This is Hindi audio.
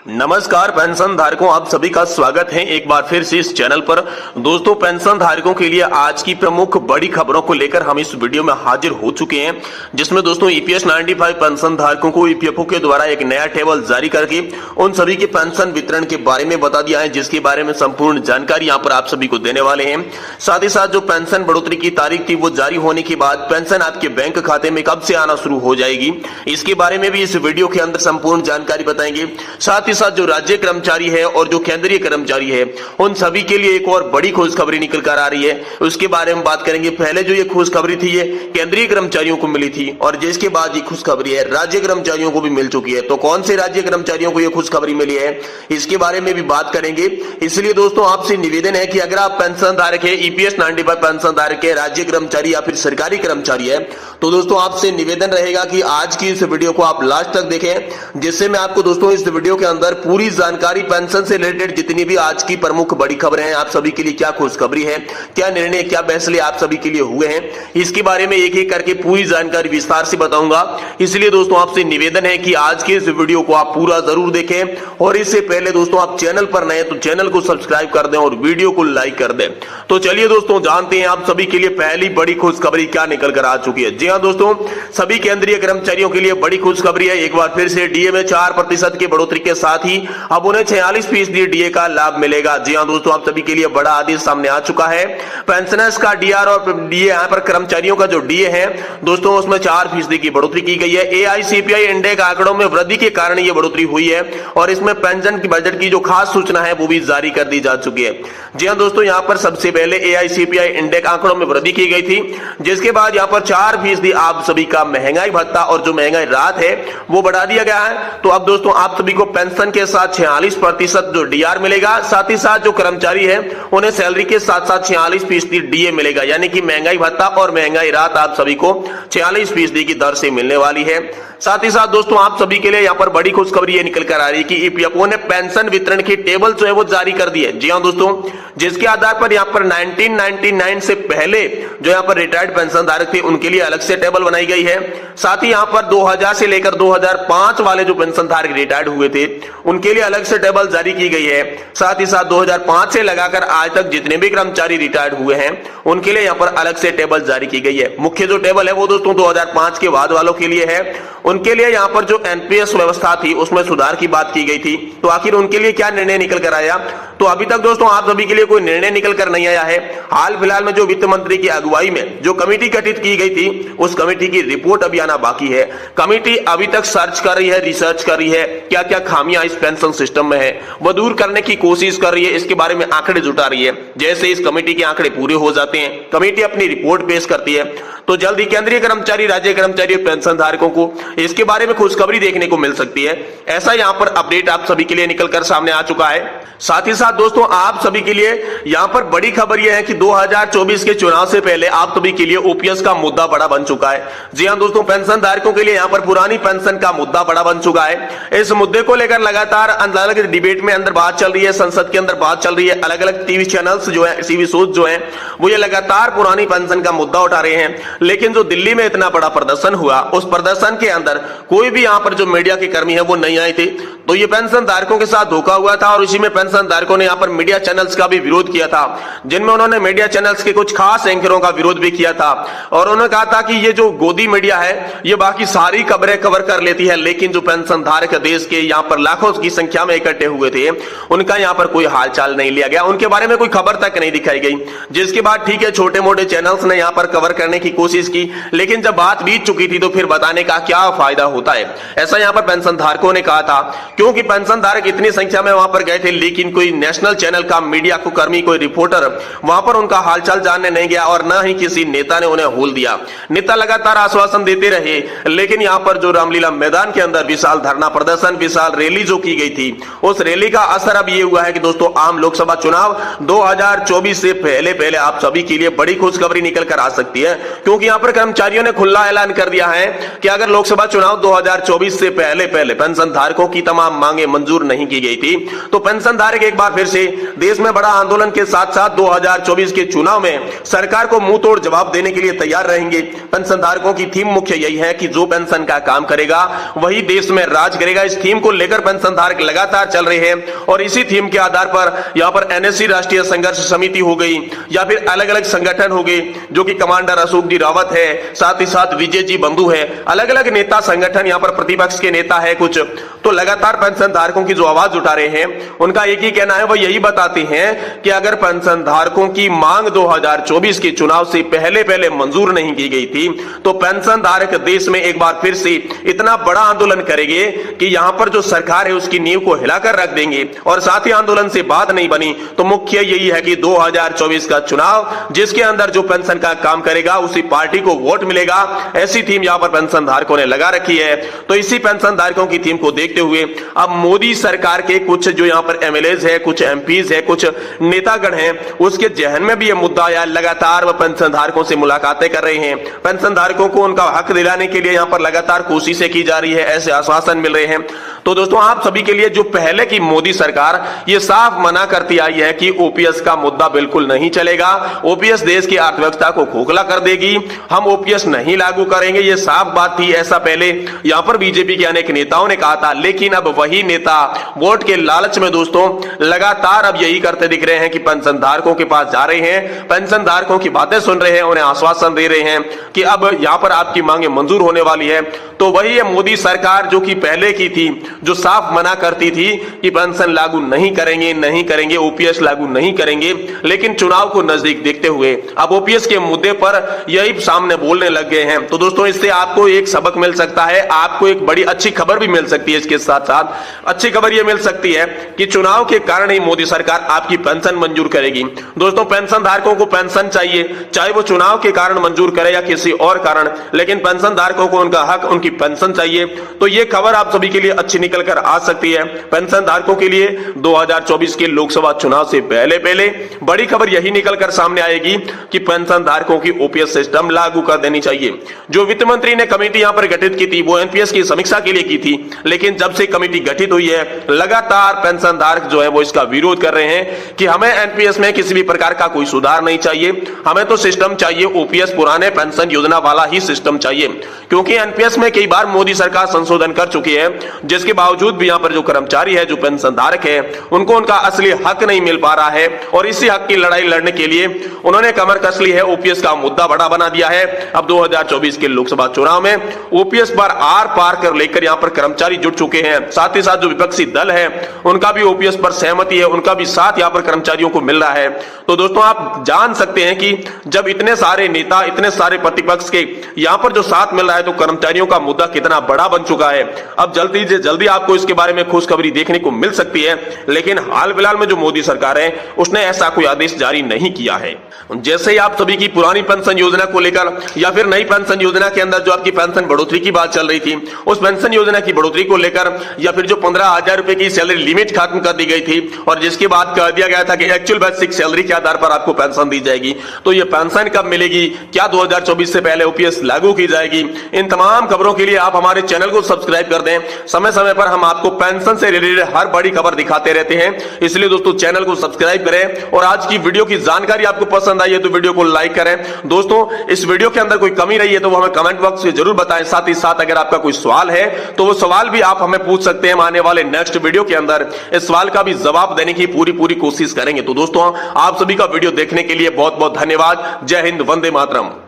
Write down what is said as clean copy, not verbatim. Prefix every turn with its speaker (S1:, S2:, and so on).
S1: नमस्कार पेंशन धारकों, आप सभी का स्वागत है एक बार फिर से इस चैनल पर। दोस्तों, पेंशन धारकों के लिए आज की प्रमुख बड़ी खबरों को लेकर हम इस वीडियो में हाजिर हो चुके हैं, जिसमें दोस्तों ईपीएस 95 पेंशन धारकों को ईपीएफओ के द्वारा एक नया टेबल जारी करके उन सभी के पेंशन वितरण के बारे में बता दिया है, जिसके बारे में संपूर्ण जानकारी यहाँ पर आप सभी को देने वाले हैं। साथ ही साथ जो पेंशन बढ़ोतरी की तारीख थी वो जारी होने के बाद पेंशन आपके बैंक खाते में कब से आना शुरू हो जाएगी, इसके बारे में भी इस वीडियो के अंदर संपूर्ण जानकारी बताएंगे। साथ ही साथ जो राज्य कर्मचारी है और जो केंद्रीय कर्मचारी है उन सभी के लिए एक और बड़ी खुशखबरी निकल कर आ रही है, उसके बारे में बात करेंगे। पहले जो ये खुशखबरी थी ये केंद्रीय कर्मचारियों को मिली थी और जिसके बाद ये खुशखबरी है राज्य कर्मचारियों को भी मिल चुकी है। तो कौन से राज्य कर्मचारियों को ये खुशखबरी मिली है इसके बारे में भी बात करेंगे। इसलिए दोस्तों आपसे निवेदन है कि अगर आप पेंशन धारक है, ईपीएस 95 पेंशन धारक है, राज्य कर्मचारी या फिर सरकारी कर्मचारी है, तो दोस्तों आपसे निवेदन रहेगा कि आज की इस वीडियो को आप लास्ट तक देखें, जिससे मैं आपको दोस्तों इस वीडियो के अंदर पूरी जानकारी पेंशन से रिलेटेड जितनी भी आज की प्रमुख बड़ी खबरें हैं, आप सभी के लिए क्या खुशखबरी है, क्या निर्णय, क्या फैसले आप सभी के लिए हुए हैं, इसके बारे में एक एक करके पूरी जानकारी विस्तार से बताऊंगा। इसलिए दोस्तों आपसे निवेदन है कि आज के इस वीडियो को आप पूरा जरूर देखें और इससे पहले दोस्तों आप चैनल पर नए तो चैनल को सब्सक्राइब कर दें और वीडियो को लाइक कर दें। तो चलिए दोस्तों जानते हैं आप सभी के लिए पहली बड़ी खुशखबरी क्या निकल कर आ चुकी है। जी हाँ दोस्तों, सभी केंद्रीय कर्मचारियों के लिए बड़ी खुशखबरी है। एक बार फिर से डीए में 4% की बढ़ोतरी के साथ ही अब उन्हें 46% डीए का लाभ मिलेगा। जी हाँ दोस्तों, आप सभी के लिए बड़ा आदेश सामने आ चुका है। पेंशनर्स का डीआर और डीए, यहाँ पर कर्मचारियों का जो डीए है दोस्तों उसमें 4% की बढ़ोतरी की गई है। एआईसीपीआई इंडेक्स आंकड़ों में वृद्धि के कारण यह बढ़ोतरी हुई है और इसमें पेंशन की बजट की जो खास सूचना है वो भी जारी कर दी जा चुकी है। जी हाँ दोस्तों, यहाँ पर सबसे पहले एआईसीपीआई इंडेक्स आंकड़ों में वृद्धि की गई थी, जिसके बाद यहाँ पर 4% आप सभी का महंगाई भत्ता और जो महंगाई राहत है वो बढ़ा दिया गया है। तो अब दोस्तों आप सभी को पेंशन के साथ 46% जो डीआर मिलेगा, साथ ही साथ जो कर्मचारी है उन्हें सैलरी के साथ साथ 46% डीए मिलेगा, यानी कि महंगाई भत्ता और महंगाई राहत आप सभी को 46% की दर से मिलने वाली है। साथ ही साथ दोस्तों आप सभी के लिए यहाँ पर बड़ी खुशखबरी ये निकल कर आ रही है कि ईपीएफओ ने पेंशन वितरण की टेबल जो है वो जारी कर दी है। जी हाँ दोस्तों, जिसके आधार पर यहाँ पर 1999 से पहले जो यहाँ पर रिटायर्ड पेंशन धारक थे उनके लिए अलग से टेबल बनाई गई है। साथ ही यहाँ पर 2000 से लेकर 2005 वाले जो पेंशन धारक रिटायर्ड हुए थे उनके लिए अलग से टेबल जारी की गई है। साथ ही साथ 2005 से लगाकर आज तक जितने भी कर्मचारी रिटायर्ड हुए हैं उनके लिए यहाँ पर अलग से टेबल जारी की गई है। मुख्य जो टेबल है वो दोस्तों 2005 के बाद वालों के लिए है। उनके लिए यहाँ पर जो एनपीएस व्यवस्था थी उसमें सुधार की बात की गई थी। तो आखिर उनके लिए क्या निर्णय निकल कर आया, तो अभी तक दोस्तों आप सभी के लिए कोई निर्णय निकल कर नहीं आया है। हाल फिलहाल में जो वित्त मंत्री की अगुवाई में जो कमेटी गठित की गई थी उस कमेटी की रिपोर्ट अभी आना बाकी है। कमेटी अभी तक सर्च कर रही है, रिसर्च कर रही है, क्या क्या खामियां इस पेंशन सिस्टम में है वो दूर करने की कोशिश कर रही है, इसके बारे में आंकड़े जुटा रही है। जैसे इस कमेटी के आंकड़े पूरे हो जाते हैं, कमेटी अपनी रिपोर्ट पेश करती है, तो जल्द ही केंद्रीय कर्मचारी, राज्य कर्मचारी और पेंशन धारकों को इसके बारे में खुशखबरी देखने को मिल सकती है। ऐसा यहाँ पर अपडेट आप सभी के लिए निकलकर सामने आ चुका है। साथ ही साथ दोस्तों आप सभी के लिए यहाँ पर बड़ी खबर यह है कि 2024 के चुनाव से पहले आप सभी के लिए ओपीएस का मुद्दा बड़ा बन चुका है। जी हाँ दोस्तों, पेंशन धारकों के लिए यहाँ पर पुरानी पेंशन का मुद्दा बड़ा बन चुका है। इस मुद्दे को लेकर लगातार अलग अलग डिबेट में अंदर बात चल रही है, संसद के अंदर बात चल रही है। अलग अलग टीवी चैनल्स जो है, टीवी शोज जो है वो ये लगातार पुरानी पेंशन का मुद्दा उठा रहे हैं। लेकिन जो दिल्ली में इतना बड़ा प्रदर्शन हुआ उस प्रदर्शन के अंदर कोई भी यहाँ पर जो मीडिया के कर्मी है वो नहीं आए थे। तो ये पेंशन धारकों के साथ धोखा हुआ था और इसी में पेंशन धारकों ने यहाँ पर मीडिया चैनल्स का भी विरोध किया था, जिनमें उन्होंने मीडिया चैनल्स के कुछ खास एंकरों का विरोध भी किया था और उन्होंने कहा था कि ये जो गोदी मीडिया है ये बाकी सारी खबरें कवर कर लेती है, लेकिन जो पेंशन धारक देश के यहाँ पर लाखों की संख्या में इकट्ठे हुए थे उनका यहाँ पर कोई हालचाल नहीं लिया गया, उनके बारे में कोई खबर तक नहीं दिखाई गई। जिसके बाद ठीक है छोटे मोटे चैनल्स ने यहाँ पर कवर करने की कोशिश की, लेकिन जब बात बीत चुकी थी तो फिर बताने का क्या फायदा होता है, ऐसा यहाँ पर पेंशन धारकों ने कहा था। क्योंकि पेंशन धारक इतनी संख्या में वहां पर गए थे, लेकिन कोई नेशनल चैनल का मीडिया को कर्मी, कोई रिपोर्टर वहां पर उनका हालचाल जानने नहीं गया और न ही किसी नेता ने उन्हें होल दिया। नेता लगातार आश्वासन देते रहे, लेकिन यहाँ पर जो रामलीला मैदान के अंदर विशाल धरना प्रदर्शन, विशाल रैली जो की गई थी उस रैली का असर अब ये हुआ है कि दोस्तों आम लोकसभा चुनाव 2024 से पहले आप सभी के लिए बड़ी खुशखबरी निकल कर आ सकती है। क्योंकि यहाँ पर कर्मचारियों ने खुला ऐलान कर दिया है कि अगर लोकसभा चुनाव 2024 से पहले पेंशन धारकों की तमाम तमाम मांगे मंजूर नहीं की गई थी। तो पेंशन धारक एक बार फिर से देश में बड़ा आंदोलन के साथ साथ 2024 के चुनाव में सरकार को मुंह तोड़ जवाब देने के लिए तैयार रहेंगे। पेंशन धारकों की थीम मुख्य यही है कि जो पेंशन का काम करेगा वही देश में राज करेगा। इस थीम को लेकर पेंशन धारक लगातार चल रहे हैं और इसी थीम के आधार पर यहां पर एनएससी राष्ट्रीय संघर्ष समिति हो गई या फिर अलग अलग संगठन हो गए, जो कि कमांडर अशोक जी रावत है, साथ ही साथ विजय जी बंधु है, अलग अलग नेता संगठन, यहां पर प्रतिपक्ष के नेता है कुछ, तो लगातार पेंशन धारकों की जो आवाज उठा रहे हैं उनका एक ही कहना है, वह यही बताते हैं कि अगर पेंशन धारकों की मांग 2024 के चुनाव से पहले मंजूर नहीं की गई थी तो पेंशन धारक देश में एक बार फिर से इतना बड़ा आंदोलन करेंगे कि यहां पर जो सरकार है उसकी नींव को हिलाकर रख देंगे। और साथ ही आंदोलन से बात नहीं बनी तो मुख्य यही है कि 2024 का चुनाव जिसके अंदर जो पेंशन का काम करेगा उसी पार्टी को वोट मिलेगा, ऐसी थीम यहां पर पेंशन धारकों ने लगा रखी है। तो इसी पेंशन धारकों की थीम को देखते हुए अब मोदी सरकार के कुछ जो यहां पर एमएलएज है, कुछ एमपीज है, कुछ नेतागण हैं, उसके जहन में भी यह मुद्दा आया। लगातार वह पेंशन धारकों से मुलाकातें कर रहे हैं, पेंशन धारकों को उनका हक दिलाने के लिए यहां पर लगातार कोशिशें की जा रही है, ऐसे आश्वासन मिल रहे हैं। तो दोस्तों आप सभी के लिए जो पहले की मोदी सरकार ये साफ मना करती आई है कि ओपीएस का मुद्दा बिल्कुल नहीं चलेगा, ओपीएस देश की अर्थव्यवस्था को खोखला कर देगी, हम ओपीएस नहीं लागू करेंगे, ये साफ बात थी। ऐसा पहले यहां पर बीजेपी के अनेक नेताओं ने कहा था, लेकिन अब वही नेता वोट के लालच में दोस्तों लगातार अब यही करते दिख रहे हैं कि पेंशन धारकों के पास जा रहे हैं, पेंशन धारकों की बातें सुन रहे हैं, उन्हें आश्वासन दे रहे हैं कि अब यहां पर आपकी मांगे मंजूर होने वाली है। तो वही है मोदी सरकार जो कि पहले की थी, जो साफ मना करती थी कि पेंशन लागू नहीं करेंगे, ओपीएस लागू नहीं करेंगे, लेकिन चुनाव को नजदीक देखते हुए अब ओपीएस के मुद्दे पर यही सामने बोलने लग गए हैं। तो दोस्तों इससे आपको एक सबक मिल सकता है, आपको एक बड़ी अच्छी खबर भी मिल सकती है। इसके साथ साथ अच्छी खबर यह मिल सकती है कि चुनाव के कारण ही मोदी सरकार आपकी पेंशन मंजूर करेगी। दोस्तों पेंशन धारकों को पेंशन चाहिए, चाहे वो चुनाव के कारण मंजूर करे या किसी और कारण, लेकिन पेंशन धारकों को उनका हक, उनकी पेंशन चाहिए। तो ये खबर आप सभी के लिए अच्छी निकल कर आ सकती है। पेंशन धारकों के लिए 2024 के लोकसभा चुनाव से पहले बड़ी खबर यही निकलकर सामने आएगी कि पेंशन धारकों की ओपीएस सिस्टम लागू कर देनी चाहिए। जो वित्त मंत्री ने कमेटी यहां पर गठित की थी वो एनपीएस की समीक्षा के लिए की थी, लेकिन जब से कमेटी गठित हुई है लगातार पेंशन धारक जो है वो इसका विरोध कर रहे हैं कि हमें एनपीएस में किसी भी प्रकार का कोई सुधार नहीं चाहिए, हमें तो सिस्टम चाहिए ओपीएस पुराने पेंशन योजना वाला ही सिस्टम चाहिए। क्योंकि एनपीएस में कई बार मोदी सरकार संशोधन कर चुकी है, जिसके बावजूद भी यहां पर जो कर्मचारी है, जो पेंशन धारक है, उनको उनका असली हक नहीं मिल पा रहा है और इसी हक की लड़ाई लड़ने के लिए उन्होंने कमर कस ली है, ओपीएस का मुद्दा बड़ा बना दिया है। अब 2024 के लोकसभा चुनाव में ओपीएस पर आर पार कर लेकर यहां पर कर्मचारी जुट चुके हैं, साथ ही साथ जो विपक्षी दल है उनका भी ओपीएस पर सहमति है, उनका भी साथ यहां पर कर्मचारियों को मिल रहा है। तो दोस्तों आप जान सकते हैं कि जब इतने सारे नेता, इतने सारे प्रतिपक्ष के यहां पर जो साथ मिल रहा है तो कर्मचारियों का मुद्दा कितना बड़ा बन चुका है। अब जल्दी से जल्दी आपको इसके बारे में खुशखबरी देखने को मिल सकती है, लेकिन हाल फिलहाल में जो मोदी सरकार है उसने ऐसा कोई आदेश जारी नहीं किया है। जैसे ही आप सभी की पुरानी पेंशन योजना को लेकर या फिर नई पेंशन योजना के अंदर जो आपकी पेंशन बढ़ोतरी की बात चल रही थी, उस पेंशन योजना की बढ़ोतरी को लेकर या फिर जो 15,000 रुपए की सैलरी लिमिट खत्म कर दी गई थी और जिसके बाद कह दिया गया था कि एक्चुअल बेसिक सैलरी के आधार पर आपको पेंशन दी जाएगी, तो ये पेंशन कब मिलेगी, क्या 2024 से पहले ओपीएस लागू की जाएगी, इन तमाम खबरों के लिए आप हमारे चैनल को सब्सक्राइब कर दें। समय समय पर हम आपको पेंशन से रिलेटेड हर बड़ी खबर दिखाते रहते हैं, इसलिए दोस्तों चैनल को सब्सक्राइब करें। और आज की वीडियो की जानकारी आपको पसंद आई है तो वीडियो को लाइक करें। दोस्तों इस वीडियो के अंदर कोई कमी रही है तो वो हमें कमेंट बॉक्स में जरूर बताएं। साथ ही साथ अगर आपका कोई सवाल है तो वो सवाल भी आप हमें पूछ सकते हैं। आने वाले नेक्स्ट वीडियो के अंदर इस सवाल का भी जवाब देने की पूरी कोशिश करेंगे। तो दोस्तों आप सभी का वीडियो देखने के लिए बहुत बहुत धन्यवाद। जय हिंद, वंदे मातरम।